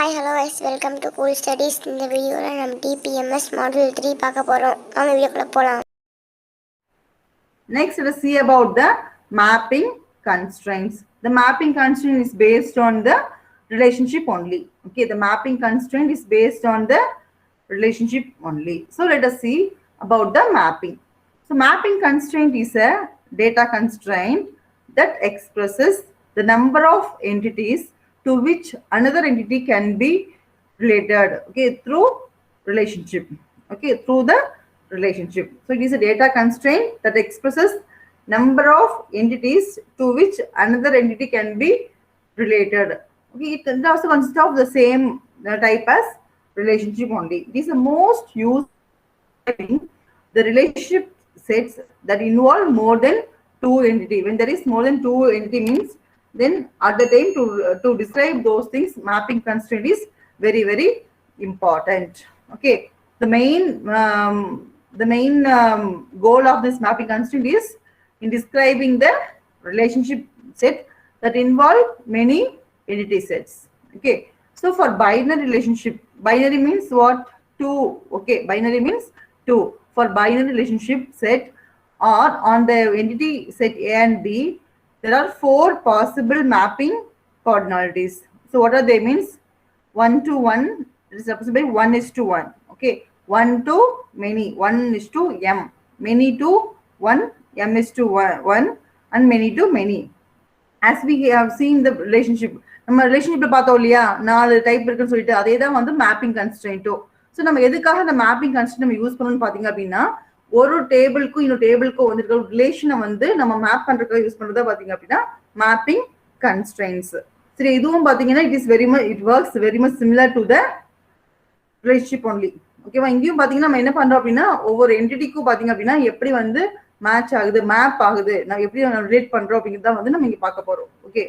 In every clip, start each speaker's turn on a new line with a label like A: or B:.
A: Hi hello guys, welcome to cool studies. இந்த வீடியோவில் நம்ம டிபிஎம்எஸ் மாடல் 3 பார்க்க போகிறோம். நம்ம வீடியோக்குள்ளே போகலாம்.
B: Next, let us see about the mapping constraints. The mapping constraint is based on the relationship only. Okay, the mapping constraint is based on the relationship only. So let us see about the mapping. So mapping constraint is a data constraint that expresses the number of entities to which another entity can be related, okay, through relationship, okay, through the relationship. So it is a data constraint that expresses number of entities to which another entity can be related. Okay, it also consists of the same type as relationship only. It is the most used in the relationship sets that involve more than two entity. When there is more than two entity means, then at the time to describe those things, mapping constraint is very important. Okay, the main goal of this mapping constraint is in describing the relationship set that involve many entity sets. Okay, so for binary relationship, binary means what? Two. Okay, binary means two. For binary relationship set or on the entity set A and B, there are four possible mapping cardinalities. So what are they? Means 1 to 1 is represented by 1:1. Okay, 1 to many, 1:m, many to 1, m:1, and many to many. As we have seen the relationship, நம்ம ரிலேஷன்ஷிப்ல பார்த்தோம் இல்லையா, 4 type இருக்குன்னு சொல்லிட்டு, அதே தான் வந்து mapping கன்ஸ்ட்ரெயின்ட்டோ. So நம்ம எதுக்காக இந்த மேப்பிங் கன்ஸ்ட்ரெயின்ட் நம்ம யூஸ் பண்ணணும்னு பார்த்தீங்க அப்படின்னா, ஒரு டேபிளுக்கும் இன்னொரு டேபிளுக்கும் வந்துருக்க ரிலேஷனை வந்து நம்ம மேப் பண்றதுக்காக யூஸ் பண்றதா பார்த்தீங்க அப்படின்னா மேப்பிங் கன்ஸ்ட்ரெயின்ட்ஸ். சரி, இதுவும் பார்த்தீங்கன்னா it works very much similar to the relationship only. ஓகேவா, இங்கேயும் பார்த்தீங்கன்னா நம்ம என்ன பண்றோம் அப்படின்னா, ஒவ்வொரு என்டிட்டிக்கும் பார்த்தீங்க அப்படின்னா எப்படி வந்து மேட்ச் ஆகுது, மேப் ஆகுது, நம்ம எப்படி ரிலேட் பண்றோம் அப்படிங்கிறத வந்து நம்ம இங்க பார்க்க போறோம். Okay,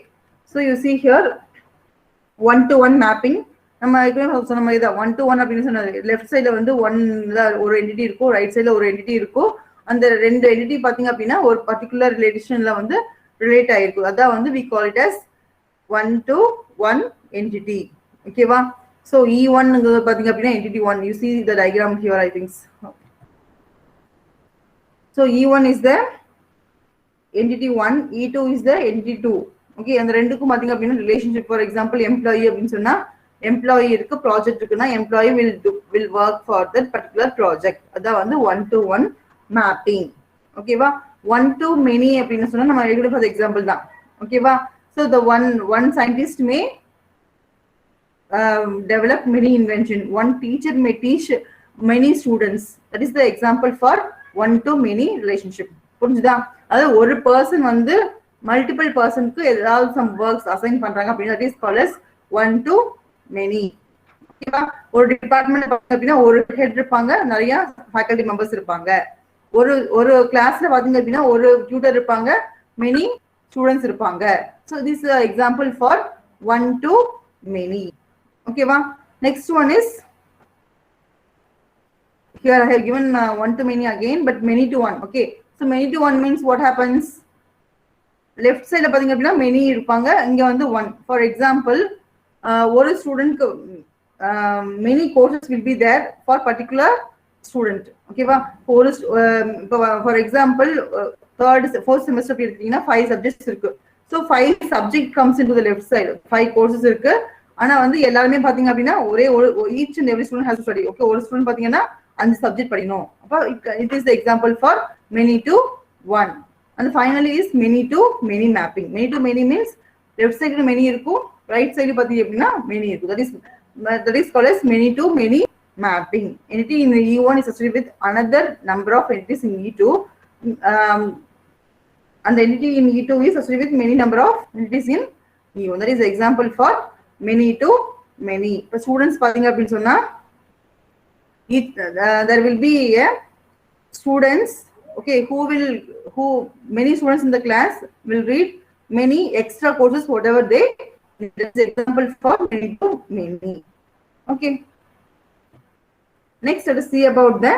B: so you see here 1-to-1 mapping. நம்ம சொன்ன மாதிரி தான் 1-to-1 அப்படின்னு சொன்னது. லெஃப்ட் சைட்ல வந்து ஒரு என்டிட்டி இருக்கும், ரைட் சைட்ல ஒரு என்டிட்டி இருக்கும். அந்த ரெண்டு என்டிட்டி பாத்தீங்க அப்படின்னா ஒரு பர்டிகுலர் ரிலேஷன்ல வந்து ரிலேட் ஆயிருக்கும். அதான் வந்து we call it as 1-to-1 entity. ஓகேவா, ஸோ E1 பாத்தீங்க அப்படின்னா entity 1. You see the diagram here, I think. So E1 is the entity 1, E2 is the entity 2. Okay, அந்த ரெண்டுக்கும் பாத்தீங்க அப்படின்னா ரிலேஷன்ஷிப். ஃபார் எக்ஸாம்பிள் எம்ப்ளாயி அப்படின்னு சொன்னா எம்ப்ளாயி இருக்கு, ப்ராஜெக்ட் இருக்குன்னா employee will work for that particular project. அதான் வந்து 1-to-1 மேப்பிங். ஓகேவா, 1 to many அப்படின்னு சொன்னா நம்ம ரெகுலர் ஃபார் எக்ஸாம்பிள் தான். ஓகேவா, so the one scientist may develop many invention. One teacher may teach many students. That is the example for 1-to-many relationship. புரிஞ்சுதா? அதாவது ஒரு பர்சன் வந்து மல்டிபிள் பர்சனுக்கு ஏதாவது சம் ஒர்க்ஸ் அசைன் பண்றாங்க அப்படின்னா that is called as 1-to-many. ஓகேவா, ஒரு டிபார்ட்மெண்ட் அப்படின்னா ஒரு ஹெட் இருப்பாங்க, நிறைய ஃபேக்கல்டி மெம்பர்ஸ் இருப்பாங்க. ஒரு கிளாஸ்ல பாத்தீங்க அப்படின்னா ஒரு டியூட்டர் இருப்பாங்க, மெனி ஸ்டூடெண்ட்ஸ் இருப்பாங்க. So this example for 1-to-many. ஓகேவா, next one is here I have given 1-to-many again, but many-to-1. Okay, so many-to-1 means what happens? Left சைட்ல பாத்தீங்க அப்படின்னா மெனி இருப்பாங்க, இங்க வந்து 1. ஃபார் எக்ஸாம்பிள் ஒரு ஸ்டூடெண்ட்க்கு many courses will be there for particular student. ஓகேவா, ஒரு ஃபார் எக்ஸாம்பிள் ஃபோர்த் செமஸ்டர் எடுத்தீங்கன்னா 5 சப்ஜெக்ட்ஸ் இருக்கு. So 5 subject comes in to the left side. 5 courses இருக்கு, ஆனா வந்து எல்லாருமே பாத்தீங்க அப்படின்னா ஒரே each and every student has to study. Okay, ஒரு ஸ்டூடெண்ட் பாத்தீங்கன்னா 5 சப்ஜெக்ட் படிக்கணும். அப்போ it is the example for many-to-1. And finally is many-to-many mapping. Many-to-many means left side many இருக்கும், right side பாத்தீங்க அப்படின்னா many இருக்கும். That is called as many-to-many mapping. Entity in E1 is associated with another number of entities in E2, and the entity in E2 is associated with many number of entities in E1. That is the example for many-to-many. இப்போ students பாத்தீங்க அப்படின்னு சொன்னா there will be a students, okay, who many students in the class will read many extra courses whatever they need. That's the example for many-to-many. Okay, next let us see about the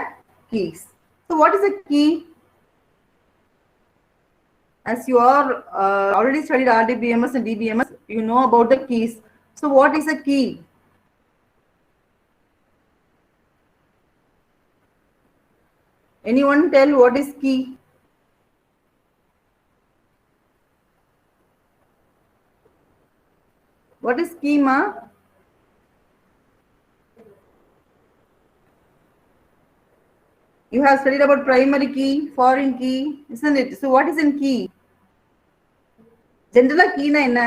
B: keys. So what is a key? As you are already studied RDBMS and DBMS, you know about the keys. So what is a key? Anyone tell what is key? What is key, ma? You have studied about primary key, foreign key, isn't it? So what is in key? General key na enna?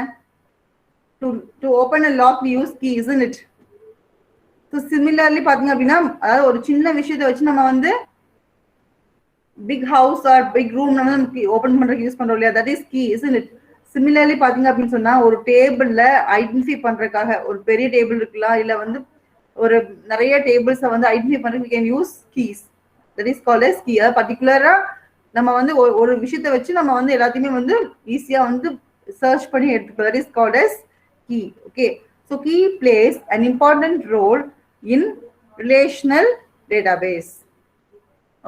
B: To open a lock we use key, isn't it? So similarly பாத்தீங்க அப்படின்னா அதாவது ஒரு சின்ன விஷயத்தை வச்சு நம்ம வந்து big house or big room நம்ம ஓபன் பண்றதுக்கு யூஸ் பண்றோம் இல்லையா, that is key, isn't it? Similarly பாத்தீங்க அப்படின்னு சொன்னா ஒரு டேபிள்ல ஐடென்டிஃபை பண்றதுக்காக ஒரு பெரிய டேபிள் இருக்கலாம், இல்ல வந்து ஒரு நிறைய டேபிள்ஸை வந்து ஐடென்டிஃபை பண்றதுக்கு we can use keys, that is called as key. பர்டிகுலரா நம்ம வந்து ஒரு விஷயத்தை வச்சு நம்ம வந்து எல்லாத்தையுமே வந்து ஈஸியா வந்து சர்ச் பண்ணி எடுத்துக்கலாம், that is called as key. Okay, so key plays an important role in relational database.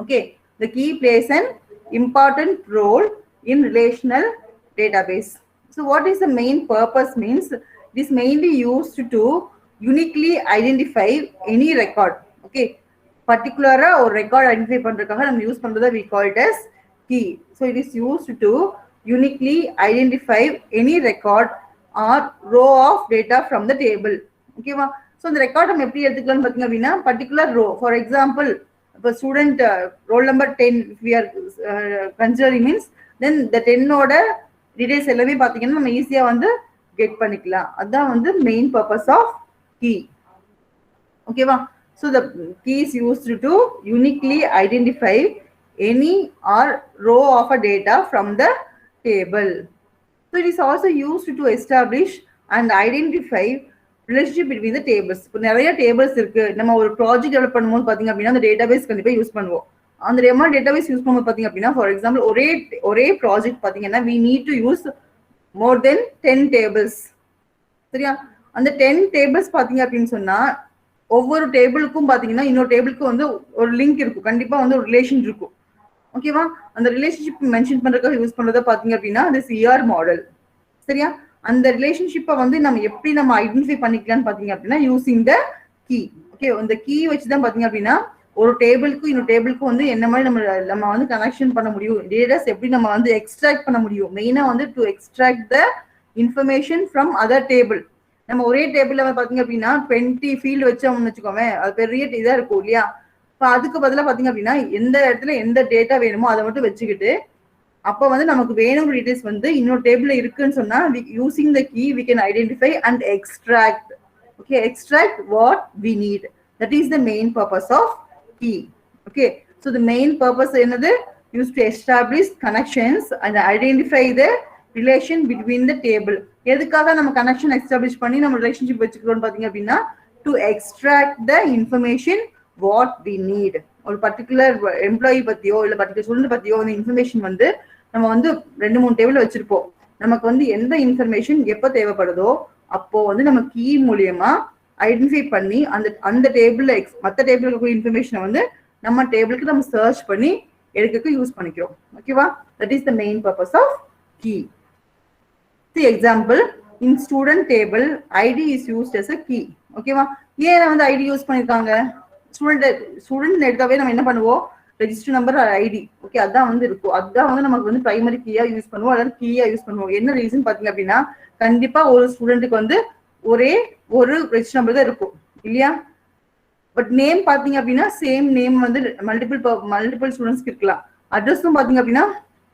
B: Okay, the key plays an important role in relational database. So what is the main purpose means? It is mainly used to uniquely identify any record. Okay, particular or record identify பண்றதுக்காக நம்ம use பண்றத we call it as key. So it is used to uniquely identify any record or row of data from the table. Okay va? So the record நம்ம எப்படி எடுத்துக்கலாம்னு பாத்தீங்க அப்படின்னா particular row, for example இப்போ student roll number 10 we are considering means then the 10 ஓட details எல்லாமே பாத்தீங்கன்னா நம்ம ஈஸியா வந்து கெட் பண்ணிக்கலாம். அதான் வந்து மெயின் பர்பஸ் ஆஃப் கீ. ஓகேவா? So the key is used to uniquely identify any or row of a data from the table. So it is also used to establish and identify relationship between the tables. இப்போ நிறைய tables இருக்கு, நம்ம ஒரு project develop பண்ணும்போது பாத்தீங்க அப்படின்னா அந்த database கண்டிப்பா யூஸ் பண்ணுவோம். அந்த டேட்டாபேஸ் யூஸ் பண்ணும்போது பாத்தீங்க அப்படின்னா ஃபார் எக்ஸாம்பிள் ஒரே ப்ராஜெக்ட் பாத்தீங்கன்னா we need to use more than 10 tables. சரியா? அந்த 10 டேபிள்ஸ் பாத்தீங்க அப்படின்னு சொன்னா ஒவ்வொரு டேபிளுக்கும் பாத்தீங்கன்னா இன்னொரு டேபிளுக்கு வந்து ஒரு லிங்க் இருக்கும், கண்டிப்பா வந்து ஒரு ரிலேஷன் இருக்கும். ஓகேவா? அந்த ரிலேஷன்ஷிப் மென்ஷன் பண்றதுக்காக யூஸ் பண்றத பாத்தீங்க அப்படின்னா திஸ் ER மாடல். சரியா? அந்த ரிலேஷன்ஷிப்பை வந்து நம்ம எப்படி நம்ம ஐடென்டிஃபை பண்ணிக்கலாம்னு பாத்தீங்க அப்படின்னா யூசிங் த கீ. ஓகே, இந்த கீ வச்சுதான் பாத்தீங்க அப்படின்னா ஒரு டேபிளுக்கும் இன்னொரு டேபிளுக்கும் வந்து என்ன மாதிரி நம்ம வந்து கனெக்ஷன் பண்ண முடியும், டேட்டாஸ் எப்படி நம்ம வந்து எக்ஸ்ட்ராக்ட் பண்ண முடியும். மெயினா வந்து to extract the information from other table. நம்ம ஒரே டேபிள்ல பாத்தீங்க அப்படின்னா 20 ஃபீல்டு வச்சோம்னு வச்சுக்கோங்க, அது பெரிய இதா இருக்கும் இல்லையா. இப்போ அதுக்கு பதிலாக பாத்தீங்க அப்படின்னா எந்த இடத்துல எந்த டேட்டா வேணுமோ அதை மட்டும் வச்சுக்கிட்டு அப்போ வந்து நமக்கு வேணும் டீடைல்ஸ் வந்து இன்னொரு டேபிள்ல இருக்குன்னு சொன்னா using the key we can identify and extract. Okay, extract what we need. That is the main purpose of key. Okay, so the main purpose என்னது, used to establish connections and identify the relation between the table. எதுக்காக நம்ம connection establish பண்ணி நம்ம relationship வச்சுக்கிறோம் பாத்தீங்க அப்படின்னா to extract the information what we need. ஒரு particular employee பத்தியோ இல்ல பர்டிகுலர் ஸ்டூடெண்ட் பத்தியோ அந்த இன்ஃபர்மேஷன் வந்து நம்ம வந்து 2-3 டேபிள் வச்சிருப்போம். நமக்கு வந்து எந்த இன்ஃபர்மேஷன் எப்ப தேவைப்படுதோ அப்போ வந்து நம்ம கீ மூலியமா ஐடென்டிஃபை பண்ணி அந்த டேபிள்ல மற்ற டேபிள் இருக்க இன்ஃபர்மேஷனை வந்து நம்ம டேபிளுக்கு நம்ம சர்ச் பண்ணி எடுக்க யூஸ் பண்ணிக்கிறோம். ஓகேவா? That is the main purpose of key. The example in student table ID is used as a key. ஓகேவா? ஏன் வந்து ஐடி யூஸ் பண்ணிருக்காங்க? ஸ்டூடெண்ட் எடுத்தாவே நம்ம என்ன பண்ணுவோம், ரெஜிஸ்டர் நம்பர் ஐடி. ஓகே, அதான் வந்து இருக்கும், அதான் வந்து நமக்கு வந்து பிரைமரி கீயா யூஸ் பண்ணுவோம், அதாவது கீயா யூஸ் பண்ணுவோம். என்ன ரீசன் பாத்தீங்க அப்படின்னா கண்டிப்பா ஒரு ஸ்டூடெண்ட்டுக்கு வந்து ஒரே ஒரு ரெஜிஸ்டர் நம்பர் தான் இருக்கும் இல்லையா. பட் நேம் பாத்தீங்க அப்படின்னா சேம் நேம் வந்து மல்டிபிள் ஸ்டூடெண்ட்ஸ்க்கு இருக்கலாம். அட்ரஸும் பாத்தீங்க அப்படின்னா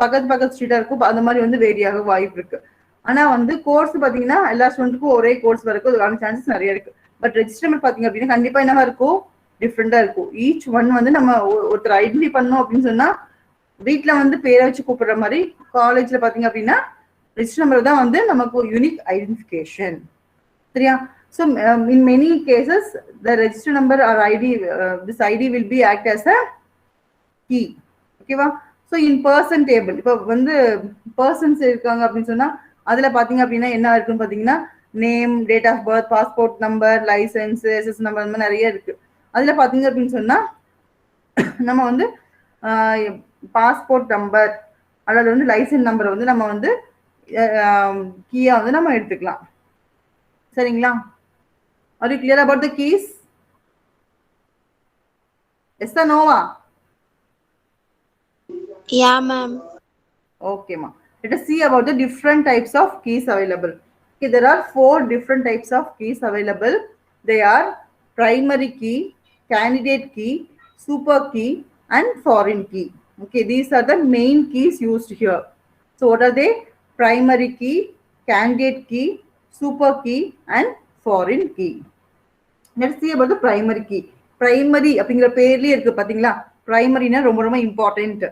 B: பக்கத்து ஸ்ட்ரீட்டா இருக்கும், அந்த மாதிரி வந்து வேரியாக வாய்ப்பு இருக்கு. ஆனா வந்து கோர்ஸ் பாத்தீங்கன்னா எல்லா ஸ்டூடெண்ட்டுக்கும் ஒரே கோர்ஸ் வரக்கும் அதுக்கான சான்சஸ் நிறைய இருக்கு. பட் ரெஜிஸ்டர் நம்பர் பாத்தீங்க அப்படின்னா கண்டிப்பா என்னவா இருக்கும், டிஃப்ரெண்டா இருக்கும். ஈச் ஒன் வந்து நம்ம ஒருத்தர் ஐடென்டிஃபை பண்ணோம் அப்படின்னு சொன்னா வீட்டுல வந்து பேரை வச்சு கூப்பிடுற மாதிரி காலேஜ்ல பாத்தீங்க அப்படின்னா ரெஜிஸ்டர் நம்பர் தான் வந்து நமக்கு யூனிக் ஐடென்டிஃபிகேஷன். சரியா? So in many cases the register number or ID this ID will be act as a key. ஓகேவா? So in person table இப்போ வந்து பர்சன்ஸ் இருக்காங்க அப்படின்னு சொன்னா அதுல பாத்தீங்க அப்படின்னா என்ன இருக்குன்னு பாத்தீங்கன்னா name, date of birth, passport number, licence, SS number, அந்த மாதிரி நிறைய இருக்கு. அதுல பாத்தீங்க அப்படின்னு சொன்னா நம்ம வந்து பாஸ்போர்ட் நம்பர் அதாவது வந்து லைசன்ஸ் நம்பரை வந்து நம்ம வந்து கீயா வந்து நம்ம எடுத்துக்கலாம். சரிங்களா? Are you clear about the keys? Yes or no?
C: Yeah, ma'am.
B: Okay, ma. Let us see about the different types of keys available. Okay, there are 4 different types of keys available. They are primary key, candidate key, super key, and foreign key. Okay, these are the main keys used here. So what are they? Primary key, candidate key, super key, and foreign key. Let's see about the primary key. Primary அப்படிங்கிற பேர்லயே இருக்கு பாத்தீங்களா? Primaryனா ரொம்ப ரொம்ப important.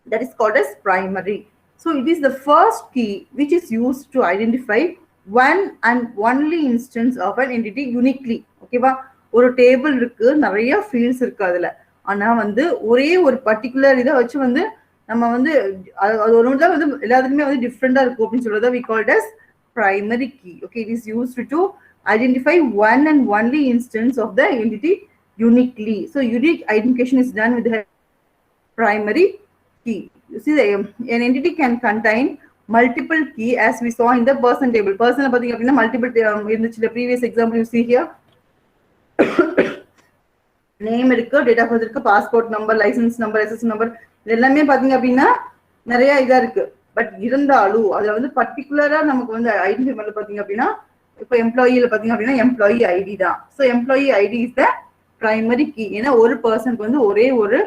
B: That is called as primary. So it is the first key which is used to identify one and only instance of an entity uniquely. ஓகேவா? ஒரு table இருக்கு, நிறைய ஃபீல்ட்ஸ் இருக்கு அதுல. ஆனா வந்து ஒரே ஒரு பர்டிகுலர் இதை வச்சு வந்து நம்ம வந்து அது ஒரு தான் வந்து எல்லாத்துக்குமே வந்து டிஃப்ரெண்டா இருக்கும் அப்படின்னு சொல்றத we called as primary key. Okay, it is used to identify one and only instance of the entity uniquely. So unique identification is done with the primary key. You see, an entity can contain multiple key as we saw in the person table. Person multiple in the previous example you see here. Name இருக்கு, date of birth இருக்கு, passport number, license number, SSN number, இதெல்லாமே பாத்தீங்க அப்படின்னா நிறைய இதா இருக்கு. But இருந்தாலும் அதுல வந்து பர்டிகுலரா நமக்கு வந்து ஐடென்டிஃபை பண்ண பாத்தீங்க அப்படின்னா இப்போ எம்ப்ளாயில பாத்தீங்க அப்படின்னா எம்ப்ளாயி ஐடி தான். So employee ID is the primary key. ஏன்னா ஒரு பர்சனுக்கு வந்து ஒரே ஒரு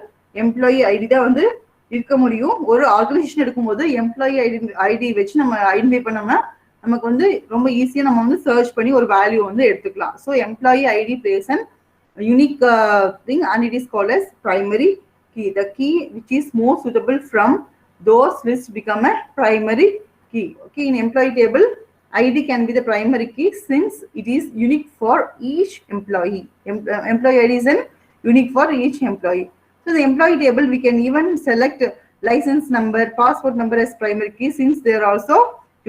B: எம்ப்ளாயி ஐடி தான் வந்து இருக்க முடியும். ஒரு ஆர்கனைசேஷன் எடுக்கும்போது எம்ப்ளாயி ஐடி வச்சு நம்ம ஐடென்டிஃபை பண்ணோம்னா நமக்கு வந்து ரொம்ப ஈஸியா நம்ம வந்து சர்ச் பண்ணி ஒரு வேல்யூ வந்து எடுத்துக்கலாம். So employee ID plays and unique thing and it is called as primary key. The key which is more suitable from those lists become a primary key. Okay, in employee table ID can be the primary key since it is unique for each employee. Employee ID is an unique for each employee. So the employee table we can even select license number, passport number as primary key since they are also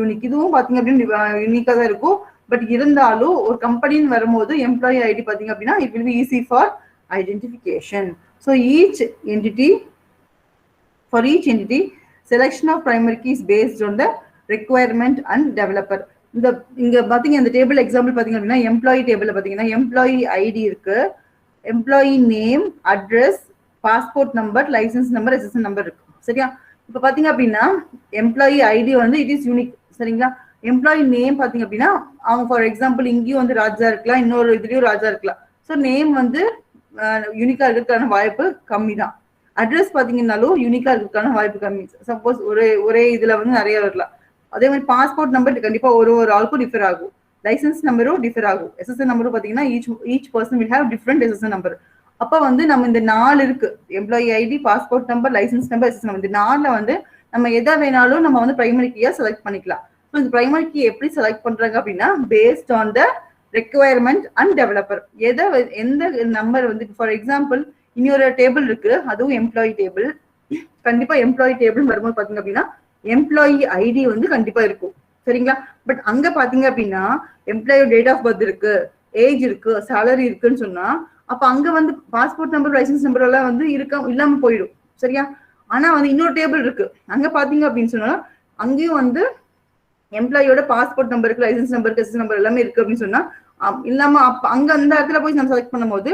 B: unique. இதுவும் பாத்தீங்க அப்படின்னா யூனிக்கா தான் இருக்கும். But இருந்தாலும் ஒரு கம்பெனின்னு வரும்போது employee ID பாத்தீங்க அப்படின்னா it will be easy for identification. So each entity for each entity selection of primary key is based on the requirement and developer. இந்த இங்க பாத்தீங்க இந்த டேபிள் எக்ஸாம்பிள் பாத்தீங்க அப்படின்னா எம்ப்ளாயி டேபிள்ல பாத்தீங்கன்னா எம்ப்ளாயி ஐடி இருக்கு, employee name, address, passport number, licence number, SSN number இருக்கு. சரியா? இப்ப பாத்தீங்க அப்படின்னா எம்ப்ளாயி ஐடி வந்து இட் இஸ் யூனிக். சரிங்களா? எம்ப்ளாயி நேம் பாத்தீங்க அப்படின்னா அவங்க ஃபார் எக்ஸாம்பிள் இங்கேயும் வந்து ராஜா இருக்கலாம், இன்னொரு இதுலயும் ராஜா இருக்கலாம். ஸோ நேம் வந்து யூனிக்கா இருக்கிறதுக்கான வாய்ப்பு கம்மி தான். அட்ரஸ் பாத்தீங்கன்னாலும் யூனிக்கா இருக்கிறதுக்கான வாய்ப்பு கம்மி. சப்போஸ் ஒரே இதுல வந்து நிறைய இருக்கலாம். அதே மாதிரி பாஸ்போர்ட் நம்பர் கண்டிப்பா ஒரு ஆளுக்கும் டிஃபர் ஆகும். லைசன்ஸ் நம்பரும் டிஃபர் ஆகும். SSN நம்பரும் பாத்தீங்கன்னா each person will have different SSN number. அப்ப வந்து நம்ம இந்த 4 இருக்கு, employee ID, passport number, licence number, SSN number, இந்த 4ல வந்து நம்ம எதை வேணாலும் நம்ம வந்து பிரைமரி கீயா செலக்ட் பண்ணிக்கலாம். ஸோ இந்த பிரைமரி கீ எப்படி செலக்ட் பண்றாங்க அப்படின்னா based on the requirement and developer. எந்த நம்பர் வந்து ஃபார் எக்ஸாம்பிள் இன்னொரு டேபிள் இருக்கு, அதுவும் எம்ப்ளாயி டேபிள். கண்டிப்பா எம்ப்ளாயி டேபிள் வரும்போது பாத்தீங்க அப்படின்னா எம்ப்ளாயி ஐடி வந்து கண்டிப்பா இருக்கும். சரிங்களா? பட் அங்க பாத்தீங்க அப்படின்னா எம்ப்ளாயி டேட் ஆஃப் பர்த் இருக்கு, ஏஜ் இருக்கு, சேலரி இருக்குன்னு சொன்னா அப்ப அங்க வந்து பாஸ்போர்ட் நம்பர், லைசன்ஸ் நம்பர் எல்லாம் வந்து இல்லாம போயிடும். சரியா? ஆனா வந்து இன்னொரு டேபிள் இருக்கு, அங்க பாத்தீங்க அப்படின்னு சொன்னா அங்கேயும் வந்து எம்ப்ளாயோட பாஸ்போர்ட் நம்பருக்கு, லைசன்ஸ் நம்பருக்கு, SSN நம்பர் எல்லாமே இருக்கு அப்படின்னு சொன்னா இல்லாம அங்க அந்த இடத்துல போய் நம்ம செலக்ட் பண்ணும்போது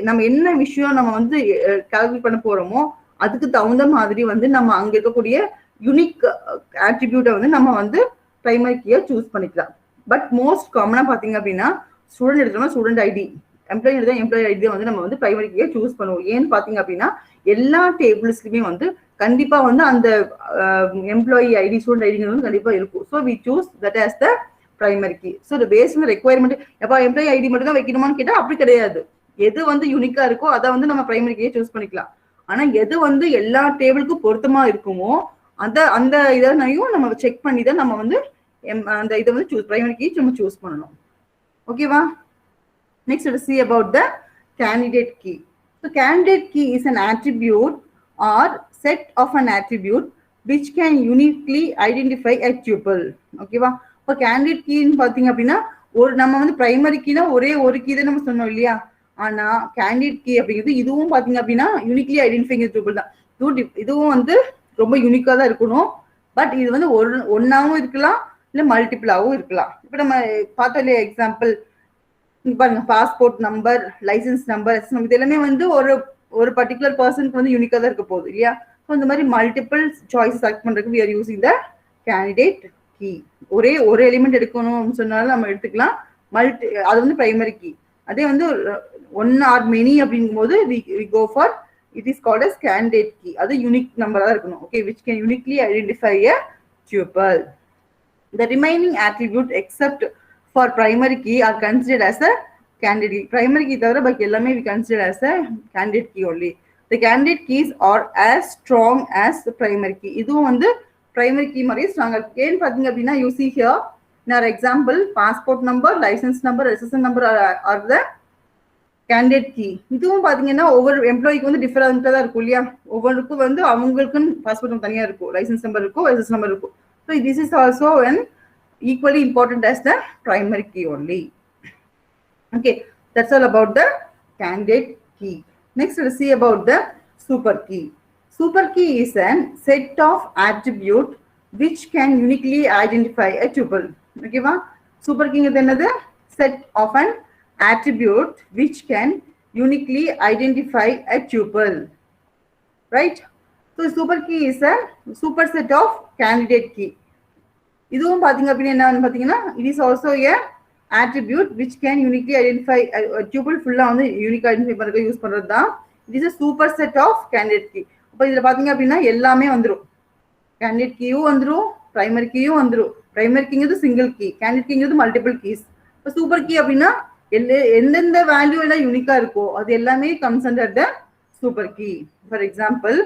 B: நம்ம என்ன விஷயம் நம்ம வந்து கால்குலேட் பண்ண போறோமோ அதுக்கு தகுந்த மாதிரி வந்து நம்ம அங்க இருக்கக்கூடிய யூனிக் ஆட்ரிபியூட்டை வந்து நம்ம வந்து பிரைமரி கீயை சூஸ் பண்ணிக்கலாம். பட் மோஸ்ட் காமனா பாத்தீங்க அப்படின்னா ஸ்டூடெண்ட் எடுத்தோம்னா ஸ்டூடெண்ட் ஐடி, எம்ப்ளாயி எடுத்தா எம்ப்ளாயி ஐடி வந்து நம்ம வந்து பிரைமரி கீயை சூஸ் பண்ணுவோம். ஏன்னு பாத்தீங்க அப்படின்னா எல்லா டேபிள்ஸ்லயுமே வந்து கண்டிப்பா வந்து அந்த எம்ப்ளாயி ஐடி, ஸ்டூடெண்ட் ஐடிங்கிறது வந்து கண்டிப்பா இருக்கும். So we choose that as the primary key. So based on requirement. எப்பா எம்ப்ளாயி ஐடி மட்டும் தான் வைக்கணுமான்னு கேட்டா அப்படி கிடையாது. எது வந்து யூனிக்கா இருக்கோ அதை வந்து நம்ம பிரைமரி கீயை சூஸ் பண்ணிக்கலாம். ஆனா எது வந்து எல்லா டேபிளுக்கும் பொருத்தமா இருக்குமோ அந்த இதனையும் நம்ம செக் பண்ணி தான் நம்ம வந்து அந்த இதை வந்து பிரைமரி கீ நம்ம சூஸ் பண்ணணும். ஓகேவா? Next, let us see about the candidate key. So candidate key is an attribute or set of an attribute which can uniquely identify a tuple. Okay va? For candidate key ன்னு பாத்தீங்க அப்படின்னா நம்ம வந்து primary கீனா ஒரே ஒரு key தான் நம்ம சொன்னோம் இல்லையா? ஆனா கேண்டிடேட் கீ அப்படிங்கிறது இதுவும் பாத்தீங்க அப்படின்னா யூனிக்லி ஐடென்டிஃபைங் டூபிள் தான். இதுவும் வந்து ரொம்ப யூனிக்கா தான் இருக்கணும். பட் இது வந்து ஒன்னாவும் இருக்கலாம், இல்ல மல்டிபிளாவும் இருக்கலாம். இப்ப நம்ம பார்த்தோம் இல்லையா எக்ஸாம்பிள் பாருங்க, பாஸ்போர்ட் நம்பர், லைசன்ஸ் நம்பர், இது எல்லாமே வந்து ஒரு பர்டிகுலர் பர்சனுக்கு வந்து யூனிக்கா தான் இருக்க போகுது இல்லையா? ஸோ இந்த மாதிரி மல்டிபிள் சாய்ஸ் செலக்ட் பண்ணுறதுக்கு we are using the candidate key. ஒரே ஒரு எலிமெண்ட் எடுக்கணும்னு சொன்னாலும் நம்ம எடுத்துக்கலாம். அது வந்து பிரைமரி கீ. அதே வந்து ஒன் ஆர் மெனி அப்படிங்கும்போது we go for it is called as candidate key. அது யூனிக் நம்பராக இருக்கணும். Okay, which can uniquely identify a tuple. The remaining attribute except for primary key are considered as a candidate key. Primary key தவிர பாக்கி எல்லாமே we consider as a candidate key only. The candidate keys are as strong as the primary key. இதுவும் வந்து primary key மாதிரி strong இருக்கு. ஏன்னு பாத்தீங்க அப்படின்னா you see here in our example passport number, license number, SSN number are the candidate key. இதுவும் பாத்தீங்கன்னா ஒவ்வொரு எம்ப்ளாய்க்கு வந்து டிஃபரெண்டா தான் இருக்கும் இல்லையா? ஒவ்வொருக்கும் வந்து அவங்களுக்குன்னு பாஸ்போர்ட் நம்பர் தனியா இருக்கும், லைசன்ஸ் நம்பர் இருக்கும், SSN நம்பர் இருக்கும். So this is also an equally important as the primary key only. Okay, that's all about the candidate key. Next, let's see about the super key. Super key is a set of attribute which can uniquely identify a tuple. Okay, va? Super key is another set of an attribute which can uniquely identify a tuple. Right? So super key is a superset of candidate key. இதுவும் பாத்தீங்க அப்படின்னா என்னன்னு பாத்தீங்கன்னா it is also a attribute which can uniquely identify a tuple full வந்து unique identify பண்றதுக்கு use பண்றது தான். It is a superset of candidate key. அப்ப இதுல பாத்தீங்க அப்படின்னா எல்லாமே வந்துரும். candidate keyயும் வந்துரும், primary keyயும் வந்துரும். primary keyங்கிறது single key, candidate keyங்கிறது multiple keys. இப்ப super key அப்படின்னா எந்தெந்த வேல்யூ எல்லாம் யூனிக்கா இருக்கோ அது எல்லாமே comes under the super key. For example,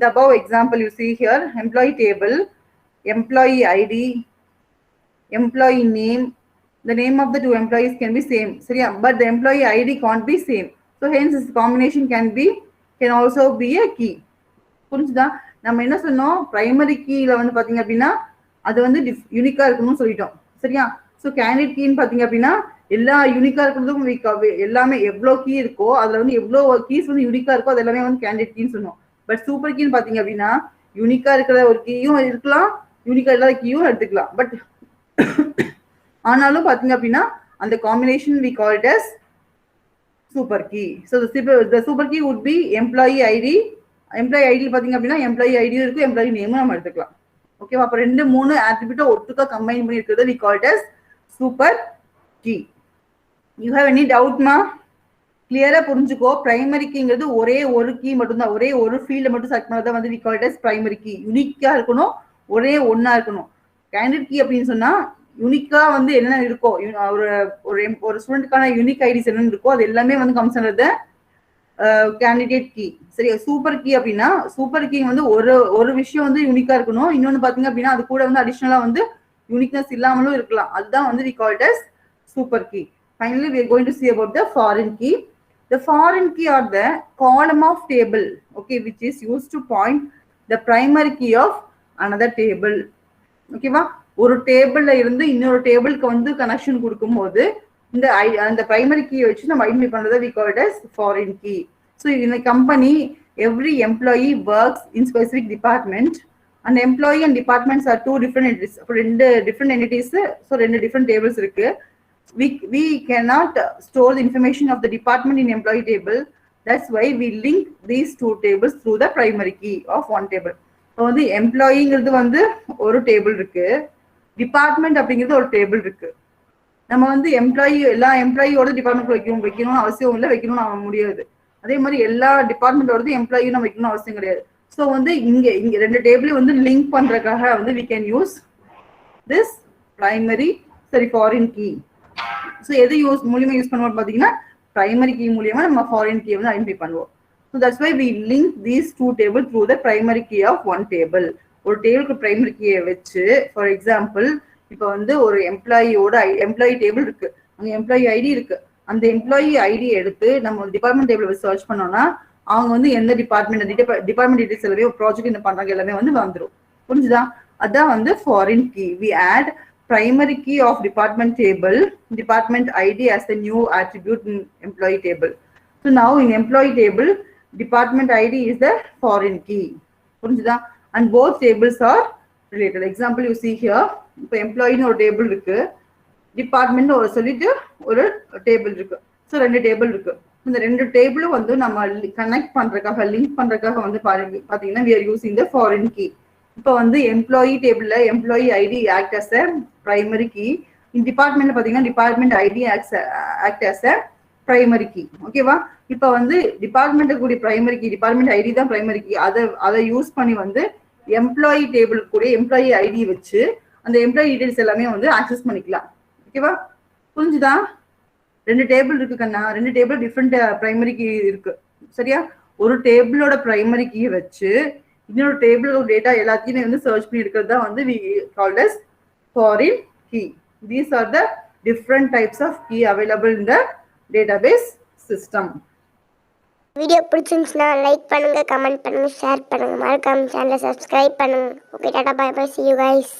B: the above example you see here, employee table, employee ID, employee name. The name of the two employees can be same, but the employee ID can't be same. So hence this combination can also be a key. புரிஞ்சுதா? நம்ம என்ன சொன்னோம், primary கீல வந்து பாத்தீங்க அப்படின்னா அது வந்து யூனிக்கா இருக்கணும்னு சொல்லிட்டோம். சரியா? ஸோ கேண்டிடேட் கீன்னு பாத்தீங்க அப்படின்னா எல்லா யூனிக்கா இருக்கிறதும் எல்லாமே எவ்வளோ கீ இருக்கோ அதுல வந்து எவ்வளோ கீஸ் வந்து யூனிக்கா இருக்கோ அது எல்லாமே வந்து கேண்டிடேட் கீன்னு சொன்னோம். பட் சூப்பர் கீன்னு பாத்தீங்க அப்படின்னா யூனிக்கா இருக்கிற ஒரு கீயும் இருக்கலாம், யூனிக்கா இல்லாத கீயும் எடுத்துக்கலாம். பட் ஆனாலும் பாத்தீங்க அப்படின்னா அந்த combination we call it as super key. So the super key would be employee ID. employee ID பாத்தீங்க அப்படின்னா employee ID இருக்கும், employee name நம்ம எடுத்துக்கலாம். ஓகேவா? அப்ப ரெண்டு மூணு ஆட்ரிபியூட்டை ஒட்டுக்கா கம்பைன் பண்ணி இருக்கிறது we call it as super key. You have any doubt ma? கிளியரா புரிஞ்சுக்கோ. பிரைமரி கீங்கிறது ஒரே ஒரு கீ மட்டும்தான், ஒரே ஒரு ஃபீல்ட மட்டும் செலக்ட் பண்ணதான் வந்து we call it as primary key. யூனிக்கா இருக்கணும், ஒரே ஒன்னா இருக்கணும். கேண்டிடேட் கீ அப்படின்னு சொன்னா யூனிக்கா வந்து என்ன இருக்கோ, ஒரு ஸ்டூடெண்ட்கான யூனிக் ஐடிஸ் என்னென்ன இருக்கோ அது எல்லாமே வந்து கம்ஸ் அண்டர் கேண்டிடேட் கீ. சரி, சூப்பர் கீ அப்படின்னா சூப்பர் கீ வந்து ஒரு விஷயம் வந்து யூனிக்கா இருக்கணும், இன்னொன்னு பாத்தீங்க அப்படின்னா அது கூட வந்து அடிஷனலா வந்து யூனிக்னஸ் இல்லாமலும் இருக்கலாம். அதுதான் வந்து we call it as super key. Finally, we are going to see about the foreign key. The foreign key are the column of table, okay, which is used to point the primary key of another table. Okay va? ஒரு டேபிள்ல இருந்து இன்னொரு டேபிளுக்கு வந்து connection கொடுக்கும்போது அந்த primary கீயை வச்சு நம்ம ஐடென்டிஃபை பண்றதை we call it as foreign key. So in a company, every employee works in specific department, and employee and departments are two different entities. For different entities, so different tables இருக்கு. We cannot store the information of the department in employee table. That's why we link these two tables through the primary key of one table. So வந்து எம்ப்ளாயிங்கிறது வந்து ஒரு table இருக்கு, department அப்படிங்கிறது ஒரு table இருக்கு. நம்ம வந்து எல்லா எம்ப்ளாயியோட டிபார்ட்மெண்ட் வைக்கணும்னு அவசியம் இல்லை, வைக்கணும்னு முடியாது. அதே மாதிரி எல்லா டிபார்ட்மெண்டோட எம்ப்ளாயும் நம்ம வைக்கணும்னு அவசியம் கிடையாது. ஸோ வந்து இங்க ரெண்டு டேபிளையும் வந்து லிங்க் பண்றதுக்காக வந்து we can use this primary foreign key. So எது மூலியமா யூஸ் பண்ணுவோம் பாத்தீங்கன்னா பிரைமரி கீ மூலியமா நம்ம ஃபாரின் கீ வந்து ஐடென்டிஃபை பண்ணுவோம். So that's why we link these two tables through the primary key of one table. ஒரு டேபிளுக்கு பிரைமரி கீயை வச்சு, ஃபார் எக்ஸாம்பிள் இப்போ வந்து ஒரு எம்ப்ளாயி டேபிள் இருக்கு, அங்க எம்ப்ளாயி ஐடி இருக்கு. அந்த எம்ப்ளாயி ஐடி எடுத்து நம்ம டிபார்ட்மெண்ட் டேபிள் வச்சு சர்ச் பண்ணோம்னா அவங்க வந்து எந்த டிபார்ட்மெண்ட் டீடைல்ஸ் எல்லாமே ப்ராஜெக்ட் என்ன பண்றாங்க எல்லாமே வந்து வந்துடும். புரிஞ்சுதா? அதான் வந்து foreign key. We add primary key of department table, department ID as the new attribute in employee table. So now in employee table, department ID is the foreign key. புரிஞ்சுதா? And both tables are related. Example you see here, இப்போ எம்ப்ளாயின்னு ஒரு table இருக்கு, department சொல்லிட்டு ஒரு table இருக்கு. So ரெண்டு table இருக்கு. இந்த ரெண்டு டேபிளும் வந்து நம்ம கனெக்ட் பண்றதுக்காக லிங்க் பண்றதுக்காக வந்து பாத்தீங்கன்னா we are using the foreign key. இப்போ வந்து எம்ப்ளாயி டேபிள்ல employee ID act as a primary key. டிபார்ட்மெண்ட்ல பாத்தீங்கன்னா department ID act as a primary key. ஓகேவா? இப்போ வந்து டிபார்ட்மெண்ட் கூடிய பிரைமரி கீ, டிபார்ட்மெண்ட் ஐடி தான் பிரைமரி கீ. அதை யூஸ் பண்ணி வந்து எம்ப்ளாயி டேபிள் கூட எம்ப்ளாயி ஐடி வச்சு அந்த எம்ப்ளாயி டீடைல்ஸ் எல்லாமே வந்து ஆக்சஸ் பண்ணிக்கலாம். ஓகேவா? புரிஞ்சுதா? ரெண்டு டேபிள் இருக்கு கண்ணா, ரெண்டு டேபிள் டிஃப்ரெண்ட் பிரைமரி கீ இருக்கு. சரியா? ஒரு டேபிளோட பிரைமரி கீ வச்சு இன்னொரு டேபிளோட டேட்டா எல்லாத்தையுமே வந்து சர்ச் பண்ணி எடுக்கிறது தான் வந்து we called as foreign key. These are the different types of key available in the database system.
A: Video பிடிச்சிருந்துச்சுன்னா லைக் பண்ணுங்க, கமெண்ட் பண்ணுங்க, ஷேர் பண்ணுங்க, மறக்காம சேனலை சப்ஸ்கிரைப் பண்ணுங்க. ஓகே, டாடா, bye bye, see you guys.